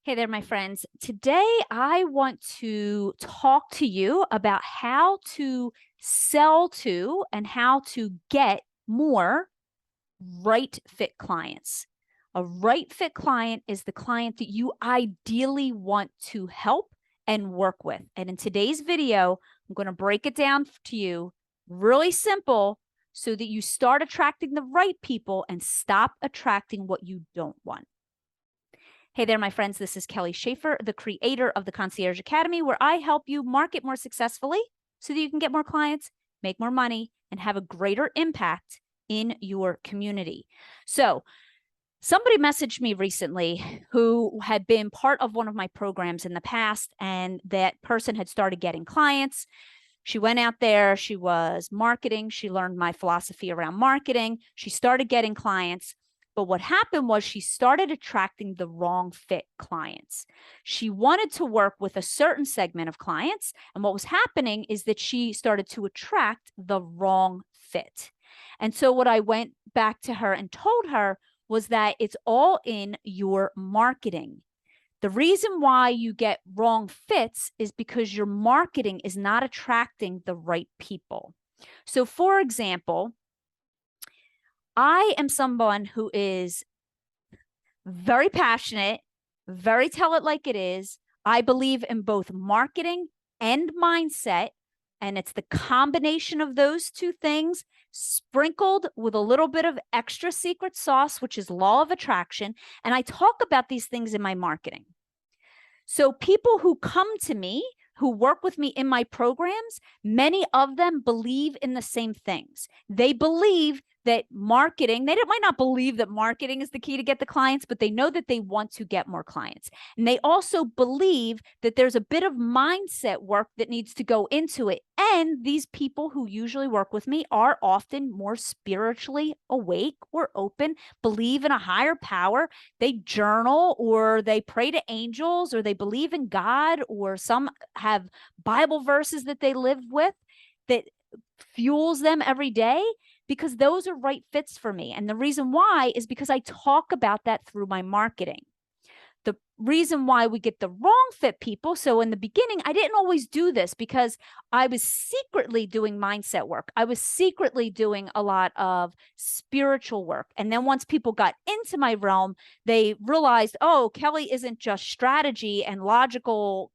Hey there, my friends. Today, I want to talk to you about how to sell to and how to get more right fit clients. A right fit client is the client that you ideally want to help and work with. And in today's video, I'm going to break it down to you really simple so that you start attracting the right people and stop attracting what you don't want. Hey there, my friends. This is Kelly Schaefer, the creator of the Concierge Academy, where I help you market more successfully so that you can get more clients, make more money, and have a greater impact in your community. So, somebody messaged me recently who had been part of one of my programs in the past, and that person had started getting clients. She went out there, she was marketing, she learned my philosophy around marketing, she started getting clients. But what happened was she started attracting the wrong fit clients. She wanted to work with a certain segment of clients. And what was happening is that she started to attract the wrong fit. And so what I went back to her and told her was that it's all in your marketing. The reason why you get wrong fits is because your marketing is not attracting the right people. So, for example, I am someone who is very passionate, very tell it like it is. I believe in both marketing and mindset. And it's the combination of those two things sprinkled with a little bit of extra secret sauce, which is law of attraction. And I talk about these things in my marketing. So people who come to me, who work with me in my programs, many of them believe in the same things. They believe that marketing, might not believe that marketing is the key to get the clients, but they know that they want to get more clients. And they also believe that there's a bit of mindset work that needs to go into it. And these people who usually work with me are often more spiritually awake or open, believe in a higher power. They journal or they pray to angels or they believe in God, or some have Bible verses that they live with that fuels them every day, because those are right fits for me. And the reason why is because I talk about that through my marketing. The reason why we get the wrong fit people. So in the beginning, I didn't always do this because I was secretly doing mindset work. I was secretly doing a lot of spiritual work. And then once people got into my realm, they realized, oh, Kelly isn't just strategy and logical,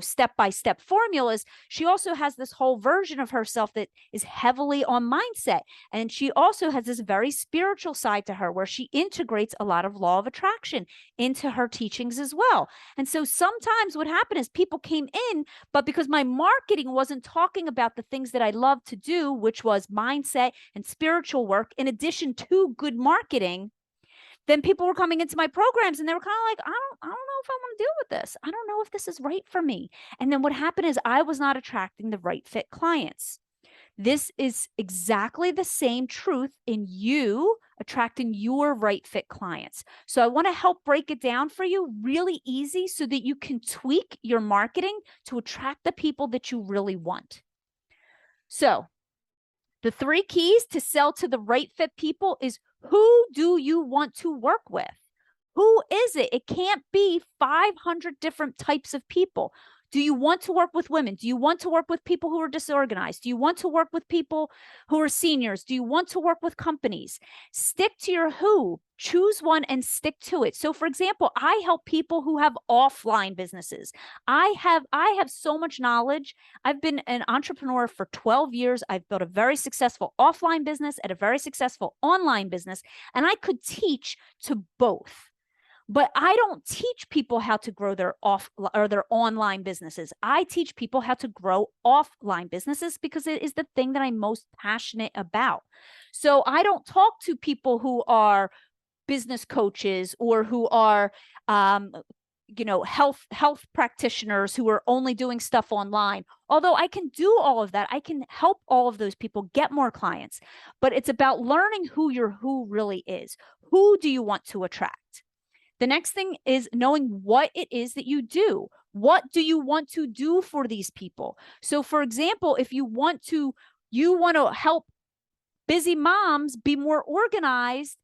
step-by-step formulas. She also has this whole version of herself that is heavily on mindset. And she also has this very spiritual side to her where she integrates a lot of law of attraction into her teachings as well. And so sometimes what happened is people came in, but because my marketing wasn't talking about the things that I love to do, which was mindset and spiritual work, in addition to good marketing, then people were coming into my programs and they were kind of like, I don't know if I want to deal with this. I don't know if this is right for me. And then what happened is I was not attracting the right fit clients. This is exactly the same truth in you attracting your right fit clients. So I want to help break it down for you really easy so that you can tweak your marketing to attract the people that you really want. So the 3 keys to sell to the right fit people is, who do you want to work with? Who is it? It can't be 500 different types of people. Do you want to work with women? Do you want to work with people who are disorganized? Do you want to work with people who are seniors? Do you want to work with companies? Stick to your who. Choose one and stick to it. So for example, I help people who have offline businesses. I have so much knowledge. I've been an entrepreneur for 12 years. I've built a very successful offline business and a very successful online business, and I could teach to both. But I don't teach people how to grow their their online businesses. I teach people how to grow offline businesses because it is the thing that I'm most passionate about. So I don't talk to people who are business coaches or who are health practitioners who are only doing stuff online. Although I can do all of that, I can help all of those people get more clients. But it's about learning who your who really is. Who do you want to attract? The next thing is knowing what it is that you do. What do you want to do for these people? So for example, if you want to help busy moms be more organized,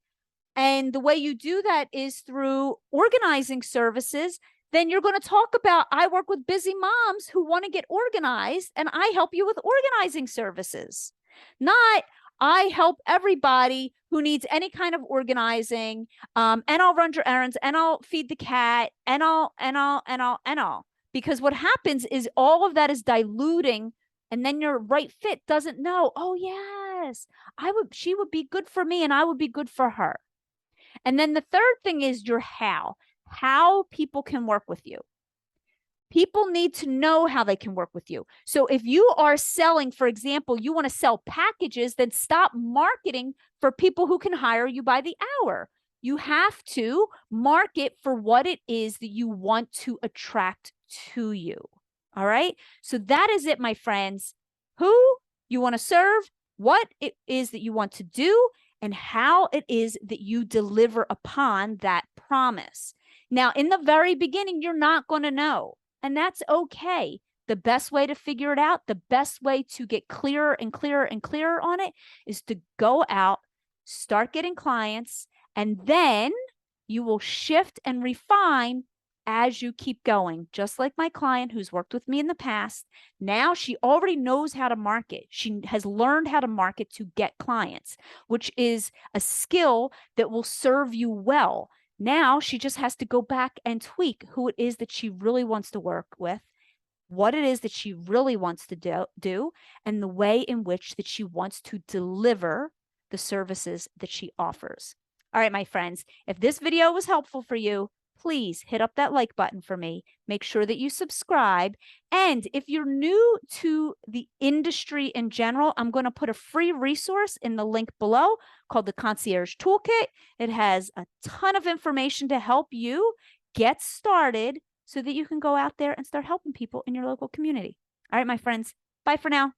and the way you do that is through organizing services, then you're going to talk about, I work with busy moms who want to get organized and I help you with organizing services. Not, I help everybody who needs any kind of organizing, and I'll run your errands and I'll feed the cat and I'll. Because what happens is all of that is diluting, and then your right fit doesn't know, oh yes, she would be good for me and I would be good for her. And then the third thing is your how people can work with you. People need to know how they can work with you. So if you are selling, for example, you want to sell packages, then stop marketing for people who can hire you by the hour. You have to market for what it is that you want to attract to you. All right. So that is it, my friends. Who you want to serve, what it is that you want to do, and how it is that you deliver upon that promise. Now, in the very beginning, you're not going to know, and that's okay. The best way to figure it out, the best way to get clearer and clearer and clearer on it is to go out, start getting clients, and then you will shift and refine as you keep going. Just like my client who's worked with me in the past, now she already knows how to market. She has learned how to market to get clients, which is a skill that will serve you well. Now she just has to go back and tweak who it is that she really wants to work with, what it is that she really wants to do, and the way in which that she wants to deliver the services that she offers. All right, my friends, if this video was helpful for you, please hit up that like button for me. Make sure that you subscribe. And if you're new to the industry in general, I'm going to put a free resource in the link below called the Concierge Toolkit. It has a ton of information to help you get started so that you can go out there and start helping people in your local community. All right, my friends, bye for now.